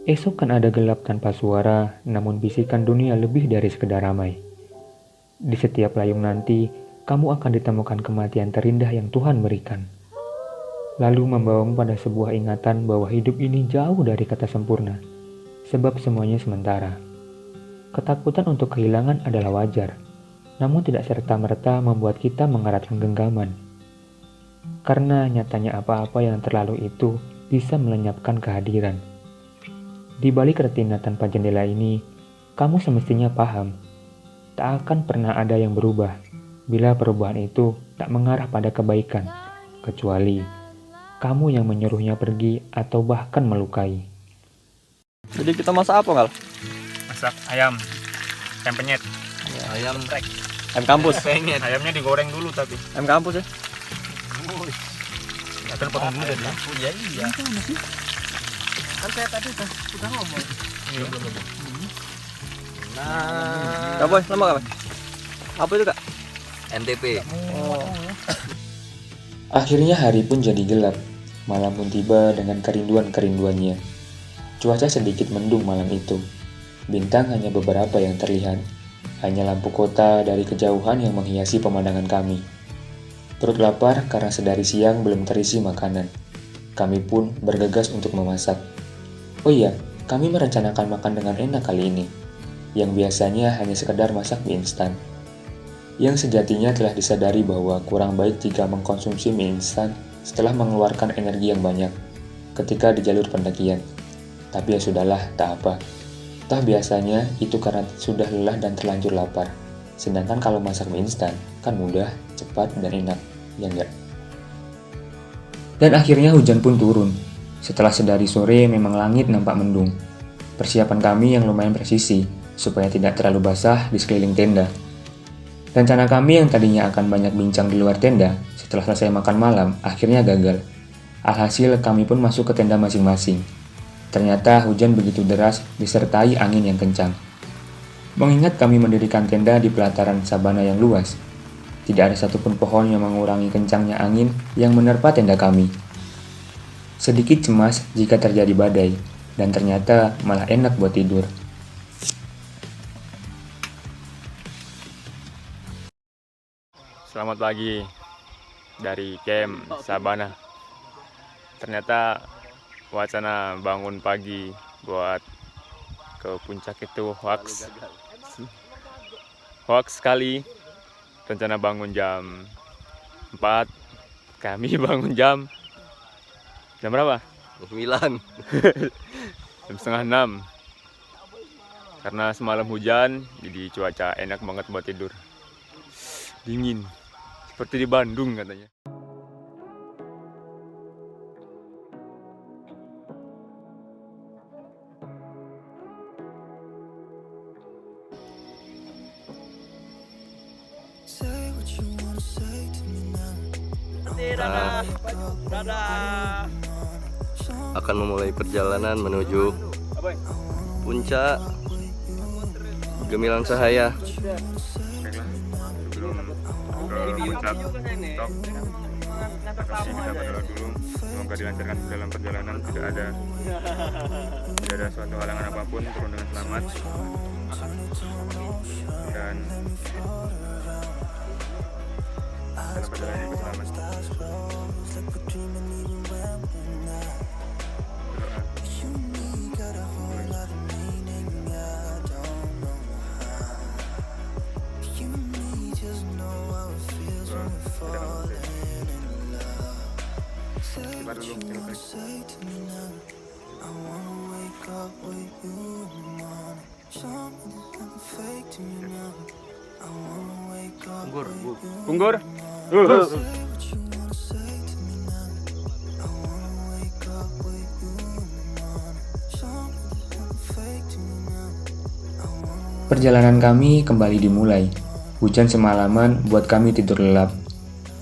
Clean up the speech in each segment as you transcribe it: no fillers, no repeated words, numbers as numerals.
Esok kan ada gelap tanpa suara, namun bisikan dunia lebih dari sekedar ramai. Di setiap layung nanti, kamu akan ditemukan kematian terindah yang Tuhan berikan. Lalu membawamu pada sebuah ingatan bahwa hidup ini jauh dari kata sempurna, sebab semuanya sementara. Ketakutan untuk kehilangan adalah wajar, namun tidak serta-merta membuat kita mengeratkan genggaman. Karena nyatanya apa-apa yang terlalu itu bisa melenyapkan kehadiran. Di balik retina tanpa jendela ini, kamu semestinya paham, tak akan pernah ada yang berubah bila perubahan itu tak mengarah pada kebaikan, kecuali kamu yang menyuruhnya pergi atau bahkan melukai. Jadi kita masak apa, Kal? Masak ayam penyet. Ayam Geprek. ayam kampus. Penyet. Ayamnya digoreng dulu tapi. Ayam kampus ya? Atau potong dulu deh. Iya iya. Kan saya tadi udah ngomong. Iya. Nah. Kak Boy, lama Kak Boy? Apa itu Kak? NTP. Oh. Akhirnya hari pun jadi gelap, malam pun tiba dengan kerinduan-kerinduannya. Cuaca sedikit mendung malam itu. Bintang hanya beberapa yang terlihat, hanya lampu kota dari kejauhan yang menghiasi pemandangan kami. Perut lapar karena sedari siang belum terisi makanan. Kami pun bergegas untuk memasak. Oh iya, kami merencanakan makan dengan enak kali ini, yang biasanya hanya sekedar masak mie instan. Yang sejatinya telah disadari bahwa kurang baik jika mengkonsumsi mie instan setelah mengeluarkan energi yang banyak ketika di jalur pendakian. Tapi ya sudahlah, tak apa. Toh biasanya itu karena sudah lelah dan terlanjur lapar. Sedangkan kalau masak mie instan kan mudah, cepat, dan enak, ya enggak? Dan akhirnya hujan pun turun. Setelah sedari sore memang langit nampak mendung. Persiapan kami yang lumayan presisi, supaya tidak terlalu basah di sekeliling tenda. Rencana kami yang tadinya akan banyak bincang di luar tenda, setelah selesai makan malam, akhirnya gagal. Alhasil kami pun masuk ke tenda masing-masing. Ternyata hujan begitu deras disertai angin yang kencang. Mengingat kami mendirikan tenda di pelataran sabana yang luas, tidak ada satupun pohon yang mengurangi kencangnya angin yang menerpa tenda kami. Sedikit cemas jika terjadi badai, dan ternyata malah enak buat tidur. Selamat pagi dari camp Sabana. Ternyata wacana bangun pagi buat ke puncak itu hoax. Hoax sekali. Rencana bangun jam 4, kami bangun jam berapa? 9. Jam setengah 6. Karena semalam hujan, jadi cuaca enak banget buat tidur. Dingin, seperti di Bandung katanya. Dadah. Dadah. Akan memulai perjalanan menuju puncak Gemilang Cahaya. Sebelum ke puncak top, pasti kita berdoa dulu. Semoga dilancarkan dalam perjalanan, tidak ada suatu halangan apapun, turun dengan selamat. Dan dalam perjalanan itu selamat. Coba dulu Punggur. Perjalanan kami kembali dimulai. Hujan semalaman buat kami tidur lelap.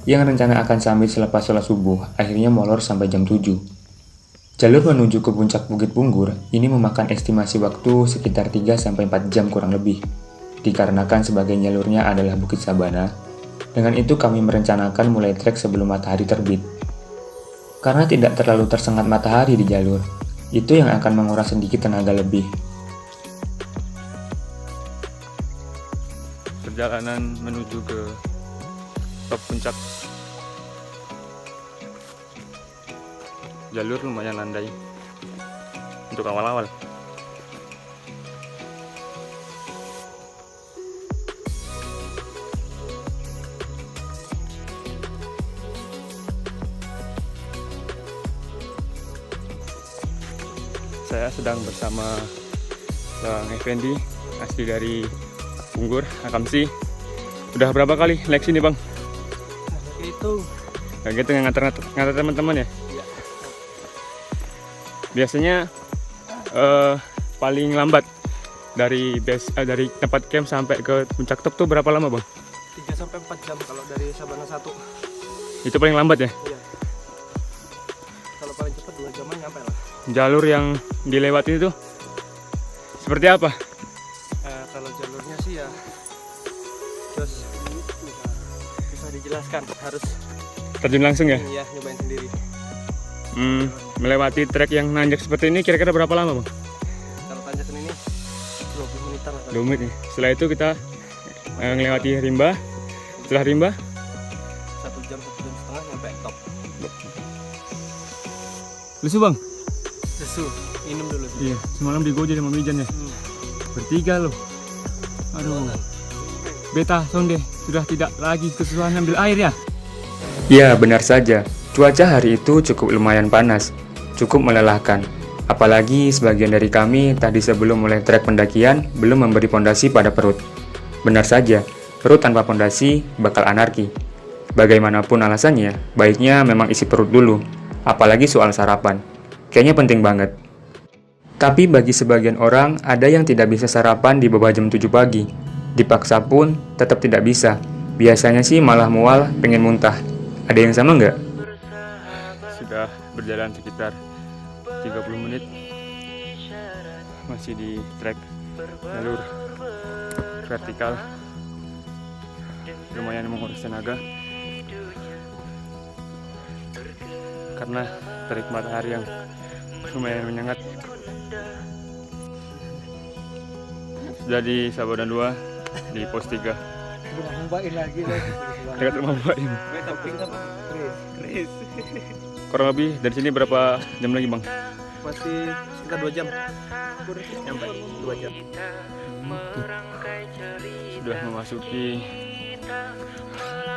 Yang rencana akan sampai selepas sholat subuh, akhirnya molor sampai jam 7. Jalur menuju ke puncak Bukit Punggur ini memakan estimasi waktu sekitar 3-4 jam kurang lebih. Dikarenakan sebagian jalurnya adalah Bukit Sabana, dengan itu kami merencanakan mulai trek sebelum matahari terbit. Karena tidak terlalu tersengat matahari di jalur, Itu yang akan menguras sedikit tenaga lebih. Perjalanan menuju ke top puncak. Jalur lumayan landai untuk awal-awal. Saya sedang bersama Bang Effendi, asli dari Punggur, Akamsi. Udah berapa kali naik sini Bang? Itu Kayak gitu ngantar teman-teman ya? Iya. Biasanya paling lambat dari dari tempat camp sampai ke puncak top tuh berapa lama Bang? 3-4 jam kalau dari Sabana 1. Itu paling lambat ya? Iya. Kalau paling cepat 2 jaman nyampe lah. Jalur yang dilewati itu seperti apa? Kalau jalurnya sih ya terus bisa dijelaskan, harus Terjun langsung ya? ya nyobain sendiri. Melewati trek yang nanjak seperti ini kira-kira berapa lama Bang? Kalau tanjakan ini 20 menitan lah. 2 menit ya? Setelah itu kita melewati rimba. Setelah rimba 1 jam 1 jam setengah nyampe top. lusuh Bang? Susu, minum dulu. Iya, semalam di Gojek sama Mijan ya? Bertiga loh. Aduh, beta sonde sudah tidak lagi kesusahan ambil air ya? Ya, benar saja. Cuaca hari itu cukup lumayan panas, cukup melelahkan. Apalagi sebagian dari kami tadi sebelum mulai trek pendakian belum memberi pondasi pada perut. Benar saja, perut tanpa pondasi bakal anarki. Bagaimanapun alasannya, baiknya memang isi perut dulu, apalagi soal sarapan. Kayaknya penting banget. Tapi bagi sebagian orang, ada yang tidak bisa sarapan di bawah jam 7 pagi. Dipaksa pun tetap tidak bisa. Biasanya sih malah mual, pengen muntah. Ada yang sama nggak? Sudah berjalan sekitar 30 menit. Masih di trek jalur vertikal. Lumayan menguras tenaga. Karena terik matahari yang lumayan menyengat. Sudah di Sabana 2 di pos 3 dekat rumah Mbak ini. Chris. Kurang lebih dari sini berapa jam lagi Bang? Masih sekitar 2 jam. Nyampe 2 jam. Sudah memasuki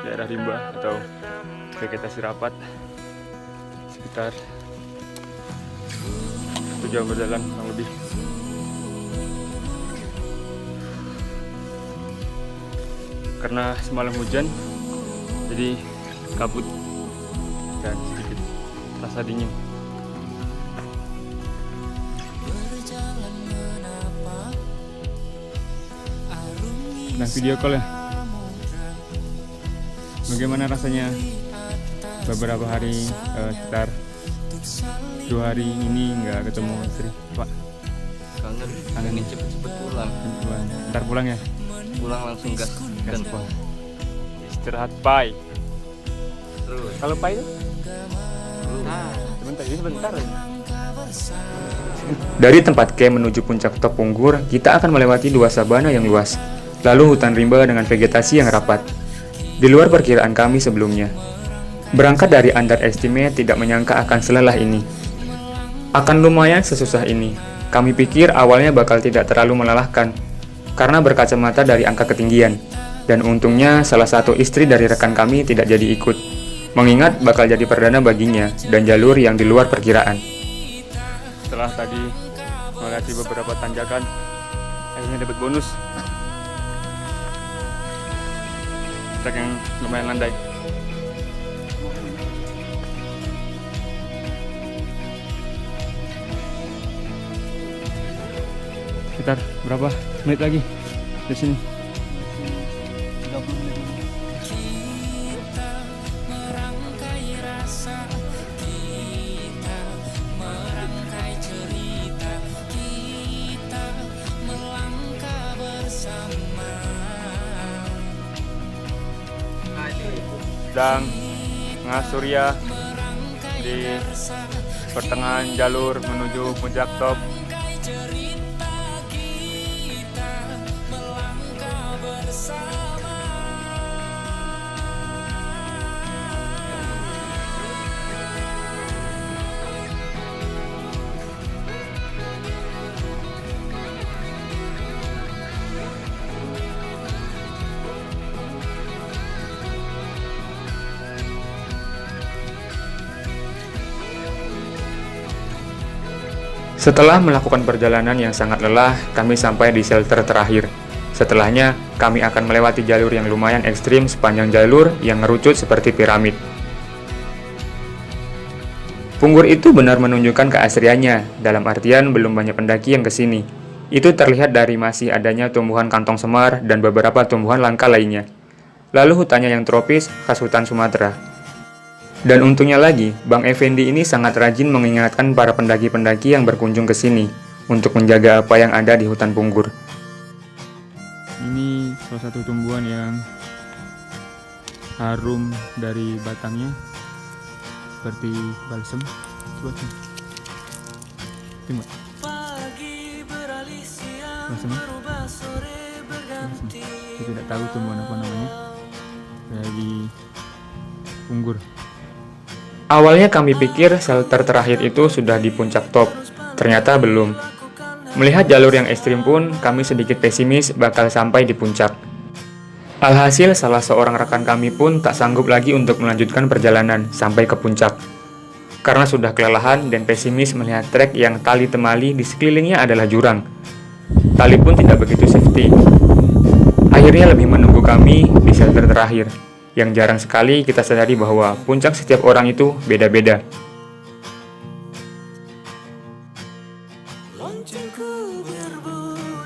daerah rimba atau vegetasi rapat. Sekitar 1 jam berjalan kurang lebih. Karena semalam hujan, jadi kabut dan sedikit rasa dingin. Nah, video call ya. Bagaimana rasanya beberapa hari sekitar 2 hari ini nggak ketemu istri, Pak? Kangen nih, cepet-cepet pulang. Ntar pulang ya? Pulang langsung gas dan Pulang. Istirahat pai. terus. Kalau pai itu? Sebentar. Dari tempat camp menuju puncak top Punggur, kita akan melewati 2 sabana yang luas, lalu hutan rimba dengan vegetasi yang rapat. Di luar perkiraan kami sebelumnya. Berangkat dari underestimate tidak menyangka akan selelah ini. Akan lumayan sesusah ini. Kami pikir awalnya bakal tidak terlalu melelahkan, karena berkacamata dari angka ketinggian. Dan untungnya salah satu istri dari rekan kami tidak jadi ikut, mengingat bakal jadi perdana baginya dan jalur yang di luar perkiraan. Setelah tadi melewati beberapa tanjakan, akhirnya dapat bonus. Trek yang lumayan landai. Sekitar berapa menit lagi di sini? 30 menit. Sedang ngasurya di pertengahan jalur menuju puncak top. Setelah melakukan perjalanan yang sangat lelah, kami sampai di shelter terakhir. Setelahnya, kami akan melewati jalur yang lumayan ekstrim sepanjang jalur yang ngerucut seperti piramid. Punggur itu benar menunjukkan keasriannya, dalam artian belum banyak pendaki yang kesini. Itu terlihat dari masih adanya tumbuhan kantong semar dan beberapa tumbuhan langka lainnya. Lalu hutannya yang tropis, khas hutan Sumatera. Dan untungnya lagi, Bang Effendi ini sangat rajin mengingatkan para pendaki-pendaki yang berkunjung ke sini untuk menjaga apa yang ada di hutan Punggur. Ini salah satu tumbuhan yang harum dari batangnya, seperti balsem. Coba cek. Tengok. Balsem. Saya tidak tahu tumbuhan apa namanya. Dari Punggur. Awalnya kami pikir shelter terakhir itu sudah di puncak top, ternyata belum. Melihat jalur yang ekstrim pun, kami sedikit pesimis bakal sampai di puncak. Alhasil, salah seorang rekan kami pun tak sanggup lagi untuk melanjutkan perjalanan sampai ke puncak. Karena sudah kelelahan dan pesimis melihat trek yang tali temali di sekelilingnya adalah jurang. Tali pun tidak begitu safety. Akhirnya lebih menunggu kami di shelter terakhir. Yang jarang sekali kita sadari bahwa puncak setiap orang itu beda-beda.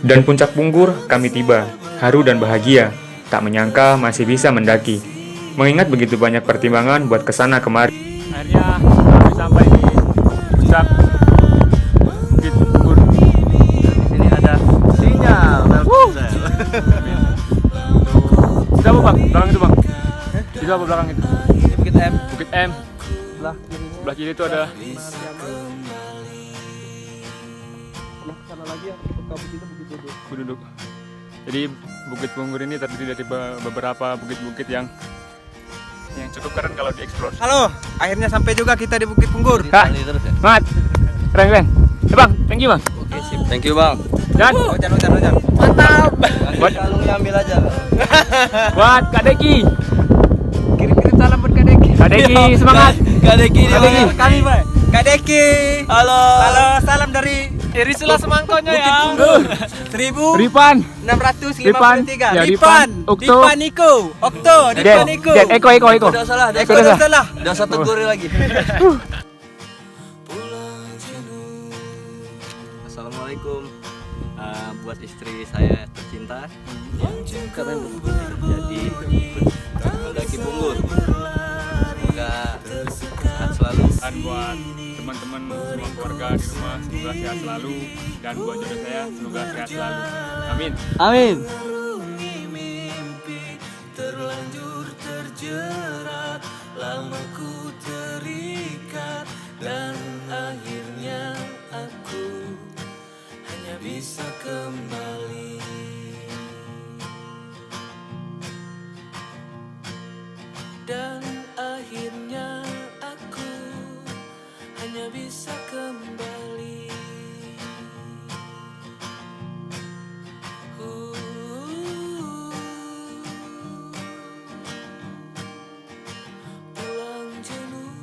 Dan puncak Punggur kami tiba, haru dan bahagia, tak menyangka masih bisa mendaki. Mengingat begitu banyak pertimbangan buat kesana kemari. Akhirnya kami sampai di puncak Bukit Punggur. Di sini ada sinyal. Itu apa bang? Belakang itu bang? Itu apa belakang itu? Ini Bukit M. Bukit M. Sebelah kirinya. Sebelah kiri itu ada. Sebelah sana lagi yang ke kabut itu Bukit Duduk. Bukit Duduk. Jadi Bukit Punggur ini terdiri dari beberapa bukit-bukit yang cukup keren kalau dieksplor. Halo, akhirnya sampai juga kita di Bukit Punggur. Kak, Terus ya. semangat. Keren. Ya bang, thank you bang. Oke sip. Thank you bang. Dan Hujan. Mantap. Buat kalungnya ambil aja. buat Kak Deki. Kirim salam buat Kak Deki. Kak Deki semangat. Kak Deki dia. Kak Deki. Kami, Pak. Kak Deki. Halo. Halo, salam dari Irisula semangkonya ya. 1653. Ripan. Ya, Ripan. Okto. Dipan Niko. Okto. Dipan Niko. Eko. Udah salah. Udah salah. Udah satu gori lagi. Assalamualaikum. Buat istri saya tercinta yang keren jadi mendaki Punggur. Semoga sehat selalu. Dan buat teman-teman semua keluarga di rumah semoga sehat selalu, dan buat jodoh saya semoga sehat selalu. Amin. Amin. Terlanjur terjerat, lama ku terikat, dan akhirnya aku hanya bisa kembali. Dan akhirnya aku hanya bisa kembali. Pulang jenuh.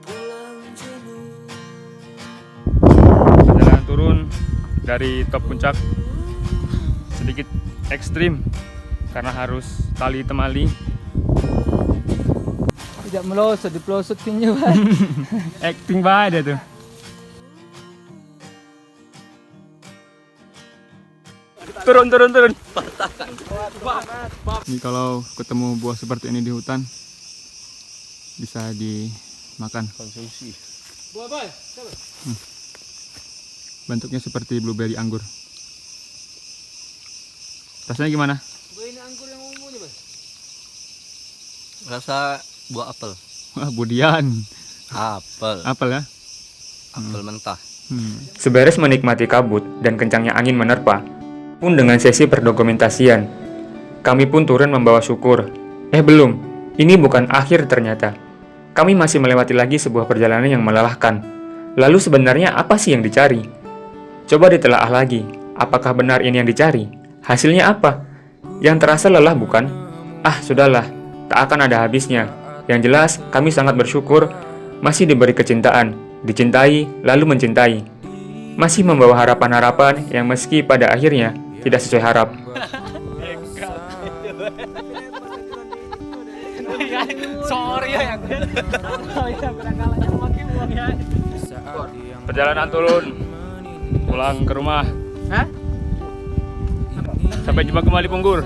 Pulang jenuh. Perjalanan turun dari top puncak sedikit ekstrim karena harus tali temali. Tidak melosot, dipelosotkan juga. Acting banget dia tuh. Turun. Ini kalau ketemu buah seperti ini di hutan bisa dimakan. Konsumsi. Buah apa? Bentuknya seperti blueberry anggur. Rasanya gimana? Ini anggur yang ungu nih, Bos. Rasa buah apel. Wah, budian. Apel. Apel ya? Apel mentah. Seberes menikmati kabut dan kencangnya angin menerpa, pun dengan sesi perdokumentasian, kami pun turun membawa syukur. Belum, ini bukan akhir ternyata. Kami masih melewati lagi sebuah perjalanan yang melelahkan. Lalu sebenarnya apa sih yang dicari? Coba ditelaah lagi, apakah benar ini yang dicari? Hasilnya apa? Yang terasa lelah bukan? Sudahlah, tak akan ada habisnya. Yang jelas, kami sangat bersyukur masih diberi kecintaan, dicintai, lalu mencintai. Masih membawa harapan-harapan yang meski pada akhirnya tidak sesuai harap. Sorry ya. Penanggalannya makin buang ya. Perjalanan turun, pulang ke rumah. Hah? Sampai jumpa kembali Punggur.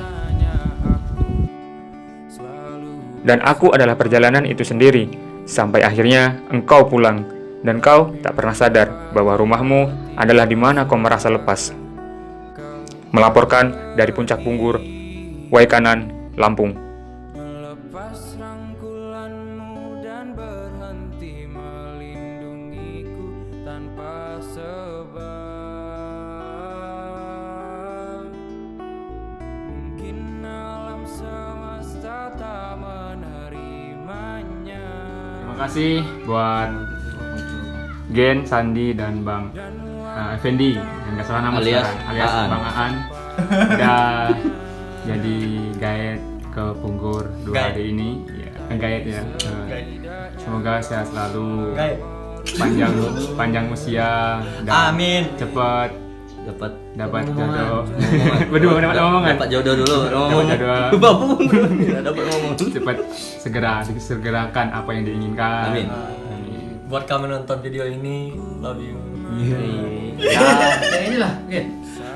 Dan aku adalah perjalanan itu sendiri, sampai akhirnya engkau pulang, dan kau tak pernah sadar bahwa rumahmu adalah di mana kau merasa lepas. Melaporkan dari Puncak Punggur, Waikanan, Lampung. Melepas rangkulanmu dan berhenti melindungiku tanpa sebab. Mungkin alam semesta tak menerimanya. Terima kasih buat Gen, Sandi, dan Bang Effendi, yang gak salah nama Alias sekarang, alias Aan. Bang Aan, udah jadi guide ke Punggur 2 hari ini. Guide ya. Semoga sehat selalu, panjang usia, dan Amin. cepat Dapat jodoh. Berdua dapat omongan. dapat jodoh dulu. Dapat jodoh. Dapat ngomong. Cepat disegerakan apa yang diinginkan. Amin. Buat kami nonton video ini, love you. Ini lah, oke.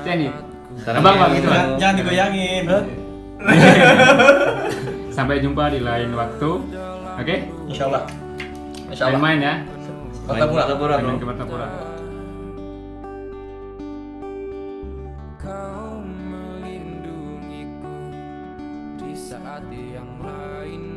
Ini. Bang, itu lah. Jangan digoyangin. Sampai jumpa di lain waktu. Oke? Insyaallah. Insyaallah. Main-main ya. Martapura. Main ke Martapura. Kau melindungiku di saat yang lain